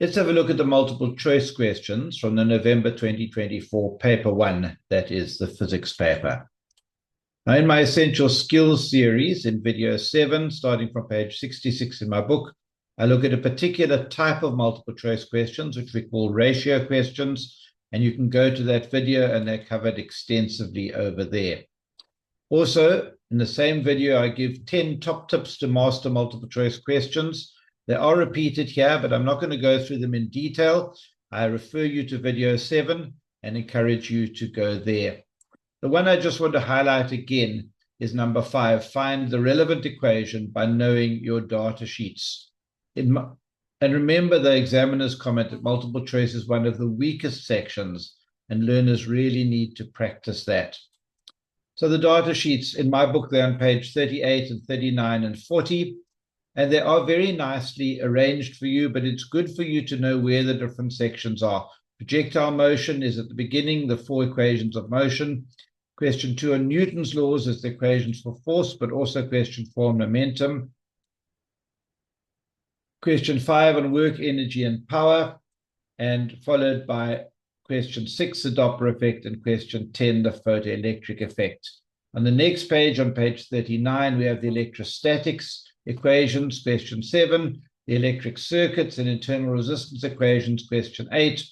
Let's have a look at the multiple choice questions from the November 2024 paper 1, that is the physics paper. Now, in my essential skills series in video 7, starting from page 66 in my book, I look at a particular type of multiple choice questions, which we call ratio questions, and you can go to that video and they're covered extensively over there. Also, in the same video, I give 10 top tips to master multiple choice questions. They are repeated here, but I'm not going to go through them in detail. I refer you to video 7 and encourage you to go there. The one I just want to highlight again is number 5. Find the relevant equation by knowing your data sheets. And remember the examiner's comment that multiple choice is one of the weakest sections, and learners really need to practice that. So the data sheets in my book, they're on page 38 and 39 and 40. And they are very nicely arranged for you, but it's good for you to know where the different sections are. Projectile motion is at the beginning, the 4 equations of motion. Question 2 on Newton's laws is the equations for force, but also question 4 on momentum. Question 5 on work, energy, and power, and followed by question 6, the Doppler effect, and question 10, the photoelectric effect. On the next page, on page 39, we have the electrostatics equations, question 7, the electric circuits and internal resistance equations, question 8,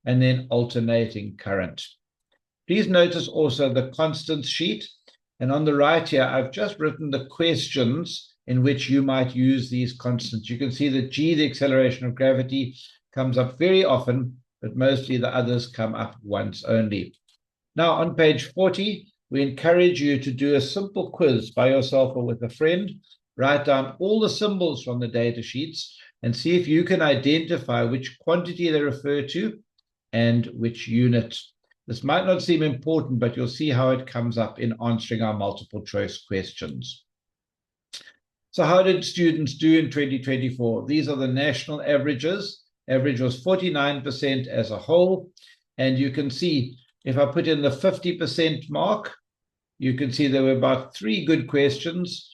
and then alternating current. Please notice also the constants sheet, and on the right here, I've just written the questions in which you might use these constants. You can see that G, the acceleration of gravity, comes up very often, but mostly the others come up once only. Now, on page 40, we encourage you to do a simple quiz by yourself or with a friend. Write down all the symbols from the data sheets and see if you can identify which quantity they refer to and which unit. This might not seem important, but you'll see how it comes up in answering our multiple choice questions. So how did students do in 2024? These are the national averages. Average was 49% as a whole. And you can see, if I put in the 50% mark, you can see there were about 3 good questions,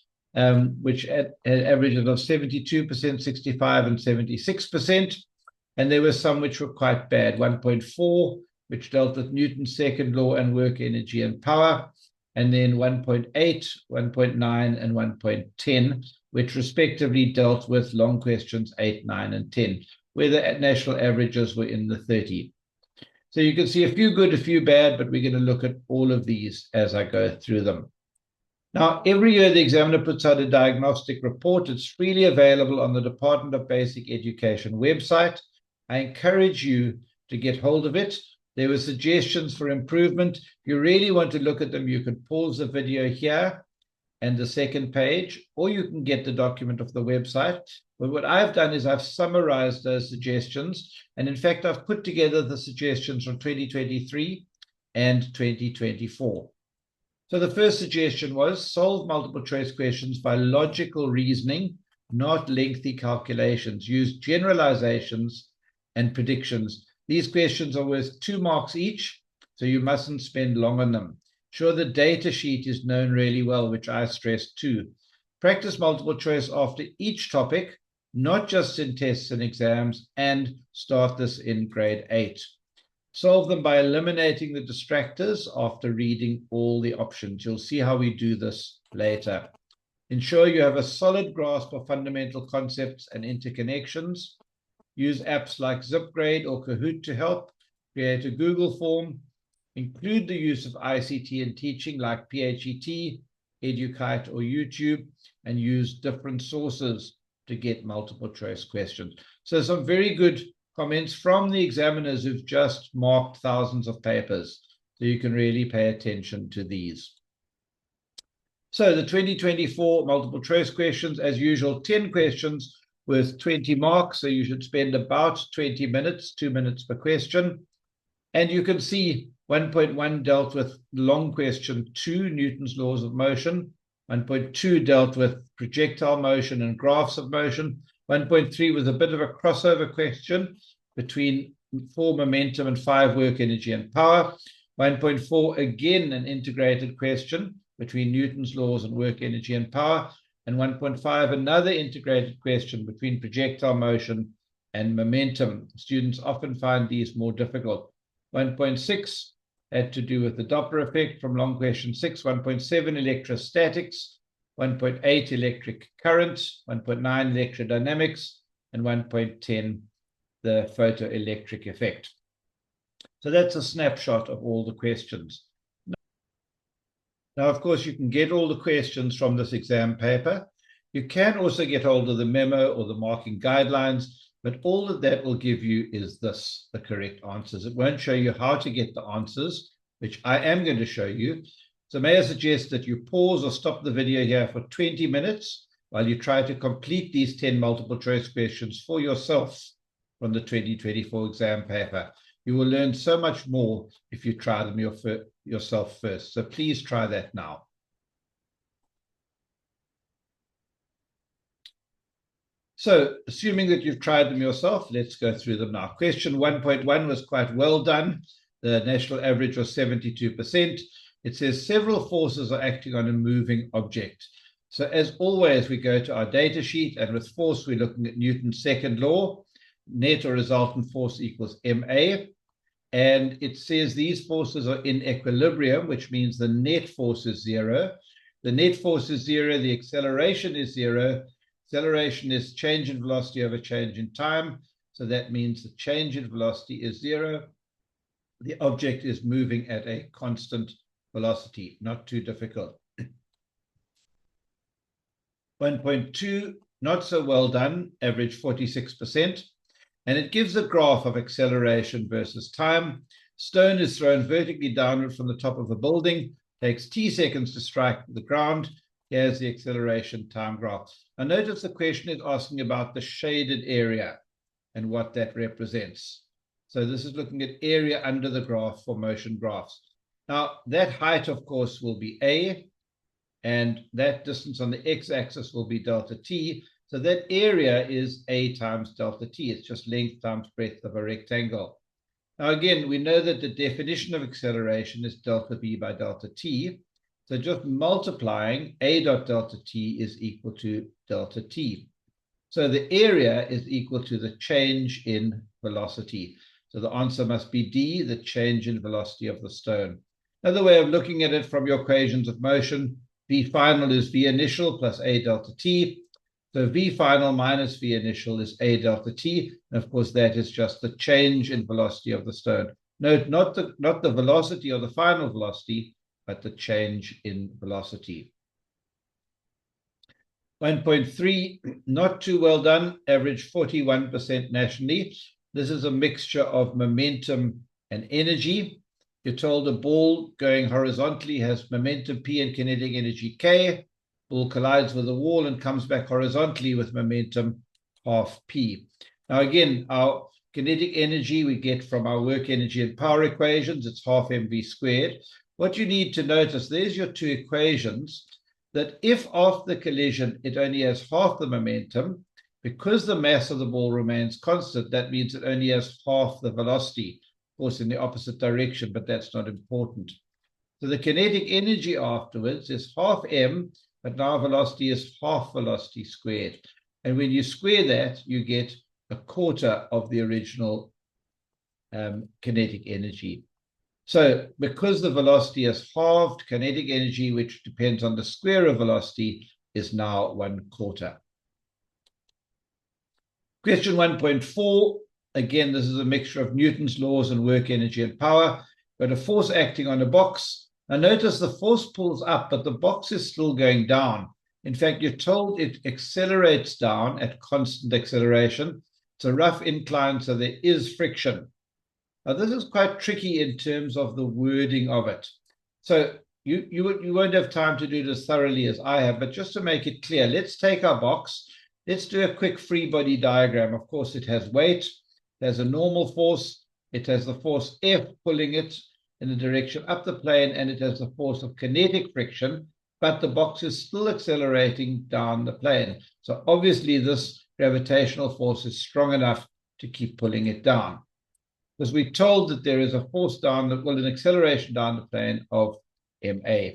which had averages of 72%, 65%, and 76%. And there were some which were quite bad, 1.4, which dealt with Newton's second law and work, energy, and power, and then 1.8, 1.9, and 1.10, which respectively dealt with long questions 8, 9, and 10, where the national averages were in the 30. So you can see a few good, a few bad, but we're going to look at all of these as I go through them. Now, every year the examiner puts out a diagnostic report. It's freely available on the Department of Basic Education website. I encourage you to get hold of it. There were suggestions for improvement. If you really want to look at them, you can pause the video here and the second page, or you can get the document off the website. But what I've done is I've summarized those suggestions. And in fact, I've put together the suggestions from 2023 and 2024. So the first suggestion was solve multiple choice questions by logical reasoning, not lengthy calculations. Use generalizations and predictions. These questions are worth 2 marks each, so you mustn't spend long on them. Sure, the data sheet is known really well, which I stress too. Practice multiple choice after each topic, not just in tests and exams, and start this in grade 8. Solve them by eliminating the distractors after reading all the options. You'll see how we do this later. Ensure you have a solid grasp of fundamental concepts and interconnections. Use apps like ZipGrade or Kahoot to help. Create a Google form. Include the use of ICT in teaching like PHET, Educite, or YouTube, and use different sources to get multiple choice questions. So some very good comments from the examiners who've just marked thousands of papers. So you can really pay attention to these. So the 2024 multiple choice questions, as usual, 10 questions worth 20 marks. So you should spend about 20 minutes, 2 minutes per question. And you can see 1.1 dealt with long question 2, Newton's laws of motion. 1.2 dealt with projectile motion and graphs of motion. 1.3 was a bit of a crossover question between 4 momentum and 5 work, energy, and power. 1.4, again, an integrated question between Newton's laws and work, energy, and power. And 1.5, another integrated question between projectile motion and momentum. Students often find these more difficult. 1.6 had to do with the Doppler effect from long question 6, 1.7 electrostatics, 1.8 electric current, 1.9 electrodynamics, and 1.10 the photoelectric effect. So that's a snapshot of all the questions. Now, of course, you can get all the questions from this exam paper. You can also get hold of the memo or the marking guidelines, but all of that will give you is this, the correct answers. It won't show you how to get the answers, which I am going to show you. So may I suggest that you pause or stop the video here for 20 minutes while you try to complete these 10 multiple choice questions for yourself from the 2024 exam paper. You will learn so much more if you try them yourself first. So please try that now. So assuming that you've tried them yourself, let's go through them now. Question 1.1 was quite well done. The national average was 72%. It says several forces are acting on a moving object. So as always, we go to our data sheet, and with force, we're looking at Newton's second law. Net or resultant force equals ma. And it says these forces are in equilibrium, which means the net force is zero. The net force is zero, the acceleration is zero. Acceleration is change in velocity over change in time. So that means the change in velocity is zero. The object is moving at a constant velocity, not too difficult. 1.2, not so well done, average 46%. And it gives a graph of acceleration versus time. Stone is thrown vertically downward from the top of a building, takes t seconds to strike the ground. Here's the acceleration time graph. Now notice the question is asking about the shaded area and what that represents. So this is looking at area under the graph for motion graphs. Now that height, of course, will be a, and that distance on the x-axis will be delta t. So that area is a times delta t. It's just length times breadth of a rectangle. Now again, we know that the definition of acceleration is delta v by delta t. So just multiplying a dot delta t is equal to delta t. So the area is equal to the change in velocity. So the answer must be D, the change in velocity of the stone. Another way of looking at it from your equations of motion, V final is V initial plus A delta T. So V final minus V initial is A delta T. And of course, that is just the change in velocity of the stone. Note, not the velocity or the final velocity, but the change in velocity. 1.3, not too well done, average 41% nationally. This is a mixture of momentum and energy. You're told a ball going horizontally has momentum P and kinetic energy K. Ball collides with a wall and comes back horizontally with momentum half P. Now again, our kinetic energy we get from our work energy and power equations. It's half mv squared. What you need to notice, there's your two equations, that if after the collision it only has half the momentum, because the mass of the ball remains constant, that means it only has half the velocity, of course in the opposite direction, but that's not important. So the kinetic energy afterwards is half m, but now velocity is half velocity squared. And when you square that, you get a quarter of the original kinetic energy. So because the velocity is halved, kinetic energy, which depends on the square of velocity, is now 1/4. Question 1.4, again, this is a mixture of Newton's laws and work energy and power. Got a force acting on a box. Now notice the force pulls up, but the box is still going down. In fact, you're told it accelerates down at constant acceleration. It's a rough incline, so there is friction. Now, this is quite tricky in terms of the wording of it. So you won't have time to do this thoroughly as I have, but just to make it clear, let's take our box. Let's do a quick free body diagram. Of course, it has weight, it has a normal force, it has the force F pulling it in the direction up the plane, and it has the force of kinetic friction, but the box is still accelerating down the plane. So obviously this gravitational force is strong enough to keep pulling it down. Because we're told that there is a force down, an acceleration down the plane of ma.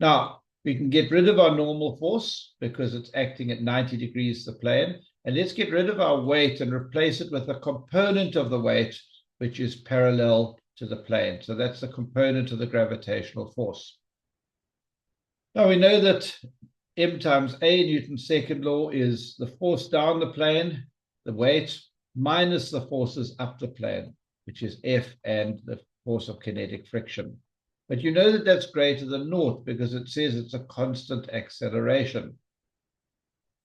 Now, we can get rid of our normal force because it's acting at 90 degrees the plane, And let's get rid of our weight and replace it with a component of the weight, which is parallel to the plane. So that's the component of the gravitational force. Now we know that M times A, Newton's second law, is the force down the plane, the weight, minus the forces up the plane, which is F and the force of kinetic friction. But you know that that's greater than naught because it says it's a constant acceleration.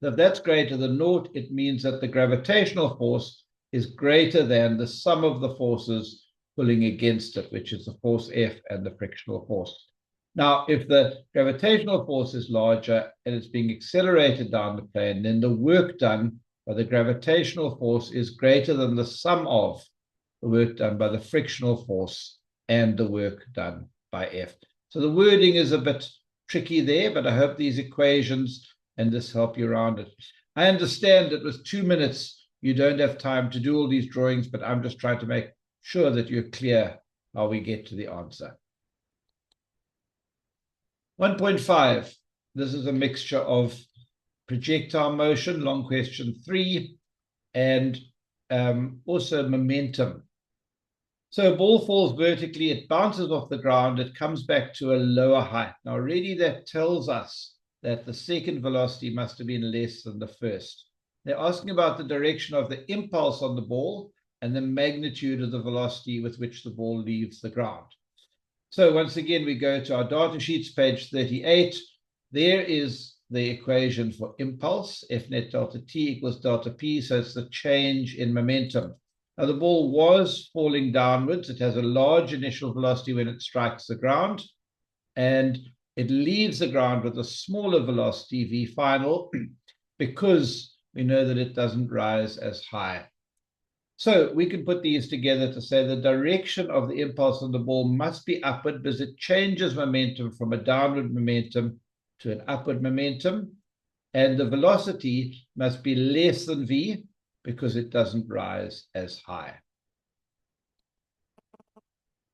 So if that's greater than naught, it means that the gravitational force is greater than the sum of the forces pulling against it, which is the force F and the frictional force. Now, if the gravitational force is larger and it's being accelerated down the plane, then the work done by the gravitational force is greater than the sum of the work done by the frictional force and the work done by F. So the wording is a bit tricky there, but I hope these equations and this help you around it. I understand that with 2 minutes, you don't have time to do all these drawings, but I'm just trying to make sure that you're clear how we get to the answer. 1.5, this is a mixture of projectile motion, long question 3, and also momentum. So a ball falls vertically, it bounces off the ground, it comes back to a lower height. Now already that tells us that the second velocity must have been less than the first. They're asking about the direction of the impulse on the ball and the magnitude of the velocity with which the ball leaves the ground. So once again, we go to our data sheets, page 38. There is the equation for impulse, F net delta t equals delta p, so it's the change in momentum. Now the ball was falling downwards. It has a large initial velocity when it strikes the ground, and it leaves the ground with a smaller velocity, v final, because we know that it doesn't rise as high. So we can put these together to say the direction of the impulse on the ball must be upward because it changes momentum from a downward momentum to an upward momentum, and the velocity must be less than v because it doesn't rise as high.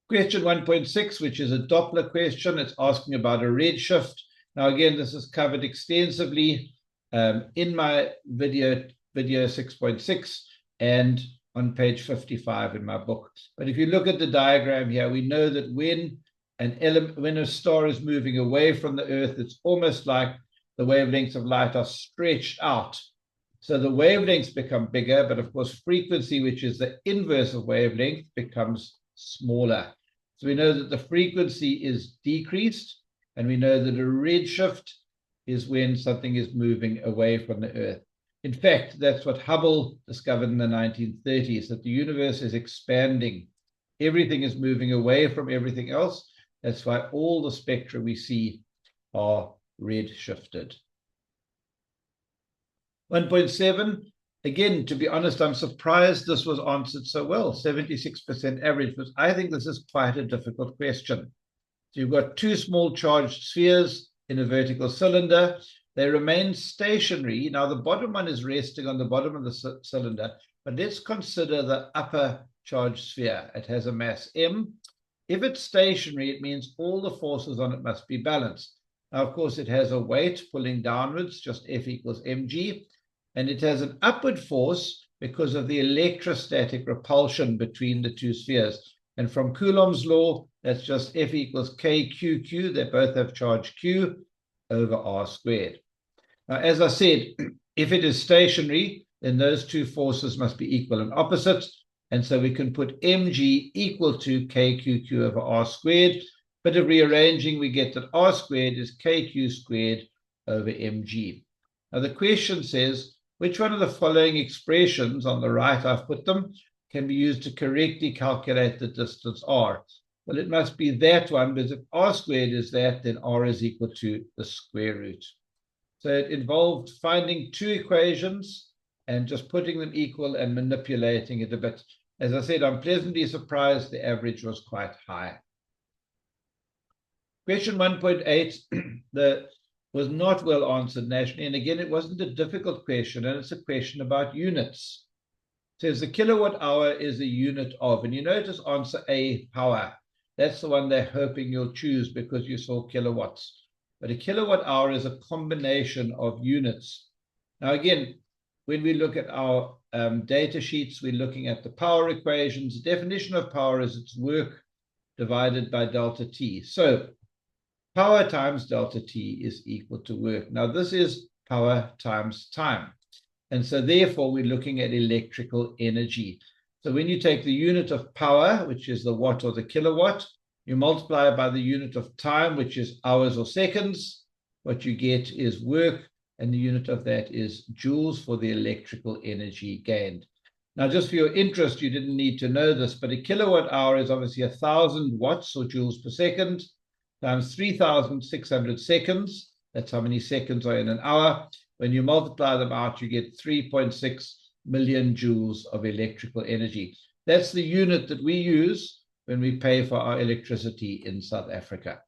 Question 1.6, which is a Doppler question. It's asking about a redshift. Now, again, this is covered extensively in my video 6.6 and on page 55 in my book. But if you look at the diagram here, we know that when a star is moving away from the Earth, it's almost like the wavelengths of light are stretched out. So the wavelengths become bigger, but of course frequency, which is the inverse of wavelength, becomes smaller. So we know that the frequency is decreased, and we know that a redshift is when something is moving away from the Earth. In fact, that's what Hubble discovered in the 1930s, that the universe is expanding. Everything is moving away from everything else. That's why all the spectra we see are redshifted. 1.7, again, to be honest, I'm surprised this was answered so well, 76% average, because I think this is quite a difficult question. So you've got two small charged spheres in a vertical cylinder. They remain stationary. Now, the bottom one is resting on the bottom of the cylinder, but let's consider the upper charged sphere. It has a mass m. If it's stationary, it means all the forces on it must be balanced. Now, of course, it has a weight pulling downwards, just F equals mg, and it has an upward force because of the electrostatic repulsion between the two spheres. And from Coulomb's law, that's just F equals kqq. They both have charge q over r squared. Now, as I said, if it is stationary, then those two forces must be equal and opposite. And so we can put mg equal to kqq over r squared. But if rearranging, we get that r squared is kq squared over mg. Now, the question says, which one of the following expressions, on the right I've put them, can be used to correctly calculate the distance r? Well, it must be that one, because if r squared is that, then r is equal to the square root. So it involved finding two equations and just putting them equal and manipulating it a bit. As I said, I'm pleasantly surprised the average was quite high. Question 1.8 was not well answered nationally. And again, it wasn't a difficult question, and it's a question about units. It says the kilowatt hour is a unit of, and you notice answer A, power. That's the one they're hoping you'll choose because you saw kilowatts. But a kilowatt hour is a combination of units. Now, again, when we look at our data sheets, we're looking at the power equations. The definition of power is its work divided by delta T. So power times delta T is equal to work. Now, this is power times time. And so therefore, we're looking at electrical energy. So when you take the unit of power, which is the watt or the kilowatt, you multiply it by the unit of time, which is hours or seconds, what you get is work, and the unit of that is joules for the electrical energy gained. Now, just for your interest, you didn't need to know this, but a kilowatt hour is obviously 1,000 watts or joules per second times 3,600 seconds. That's how many seconds are in an hour. When you multiply them out, you get 3.6 million joules of electrical energy. That's the unit that we use when we pay for our electricity in South Africa.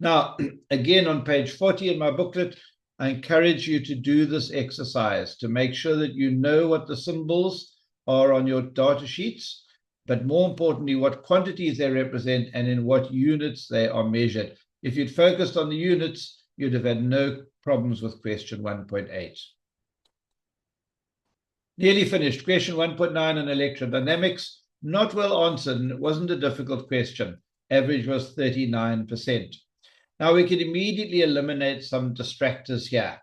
Now, again, on page 40 in my booklet, I encourage you to do this exercise to make sure that you know what the symbols are on your data sheets, but more importantly, what quantities they represent and in what units they are measured. If you'd focused on the units, you'd have had no problems with question 1.8. Nearly finished. Question 1.9 on electrodynamics. Not well answered, and it wasn't a difficult question. Average was 39%. Now, we can immediately eliminate some distractors here,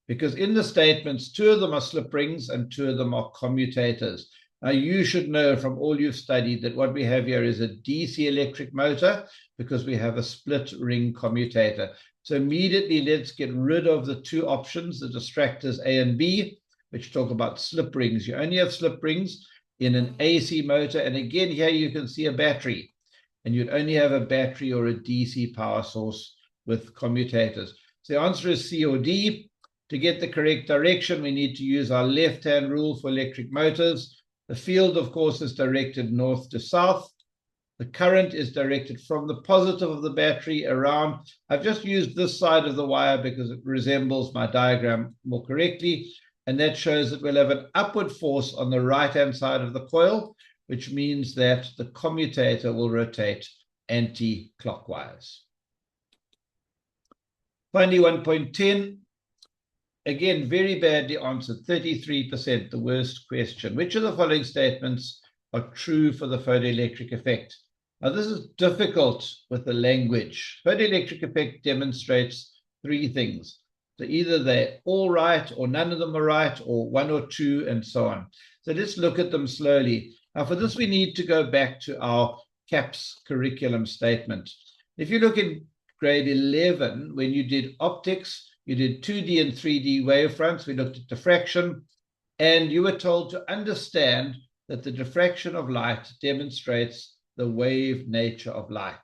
because in the statements, 2 of them are slip rings and 2 of them are commutators. Now, you should know from all you've studied that what we have here is a DC electric motor because we have a split ring commutator. So immediately, let's get rid of the 2 options, the distractors A and B, which talk about slip rings. You only have slip rings in an AC motor. And again, here you can see a battery. And you'd only have a battery or a DC power source with commutators. So the answer is C or D. To get the correct direction, we need to use our left-hand rule for electric motors. The field, of course, is directed north to south. The current is directed from the positive of the battery around. I've just used this side of the wire because it resembles my diagram more correctly. And that shows that we'll have an upward force on the right-hand side of the coil, which means that the commutator will rotate anti-clockwise. Finally, 1.10. Again, very badly answered, 33%, the worst question. Which of the following statements are true for the photoelectric effect? Now, this is difficult with the language. Photoelectric effect demonstrates 3 things. So either they're all right, or none of them are right, or 1 or 2, and so on. So let's look at them slowly. Now, for this, we need to go back to our CAPS curriculum statement. If you look in grade 11, when you did optics, you did 2D and 3D wavefronts. We looked at diffraction, and you were told to understand that the diffraction of light demonstrates the wave nature of light.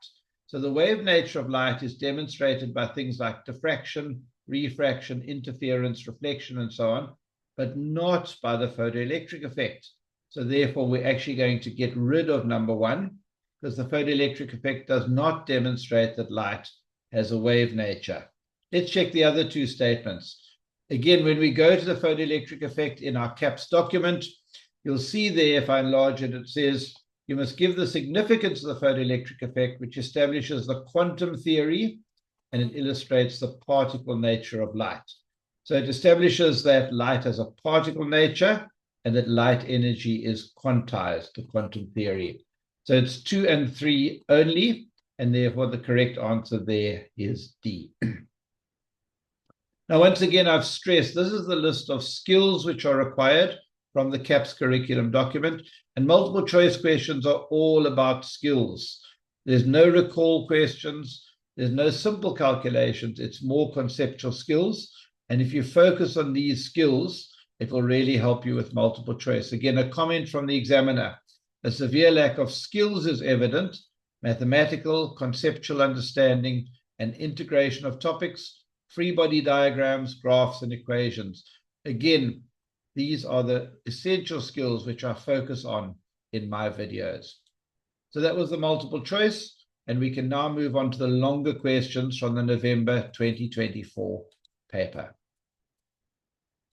So the wave nature of light is demonstrated by things like diffraction, refraction, interference, reflection, and so on, but not by the photoelectric effect. So therefore, we're actually going to get rid of number 1, because the photoelectric effect does not demonstrate that light has a wave nature. Let's check the other 2 statements. Again, when we go to the photoelectric effect in our CAPS document, you'll see there, if I enlarge it, it says, you must give the significance of the photoelectric effect, which establishes the quantum theory, and it illustrates the particle nature of light. So it establishes that light has a particle nature and that light energy is quantized, the quantum theory. So it's 2 and 3 only, and therefore the correct answer there is D. Now, once again, I've stressed this is the list of skills which are required from the CAPS curriculum document, and multiple choice questions are all about skills. There's no recall questions. There's no simple calculations. It's more conceptual skills. And if you focus on these skills, it will really help you with multiple choice. Again, a comment from the examiner. A severe lack of skills is evident. Mathematical, conceptual understanding, and integration of topics, free body diagrams, graphs, and equations. Again, these are the essential skills which I focus on in my videos. So that was the multiple choice. And we can now move on to the longer questions from the November 2024 paper.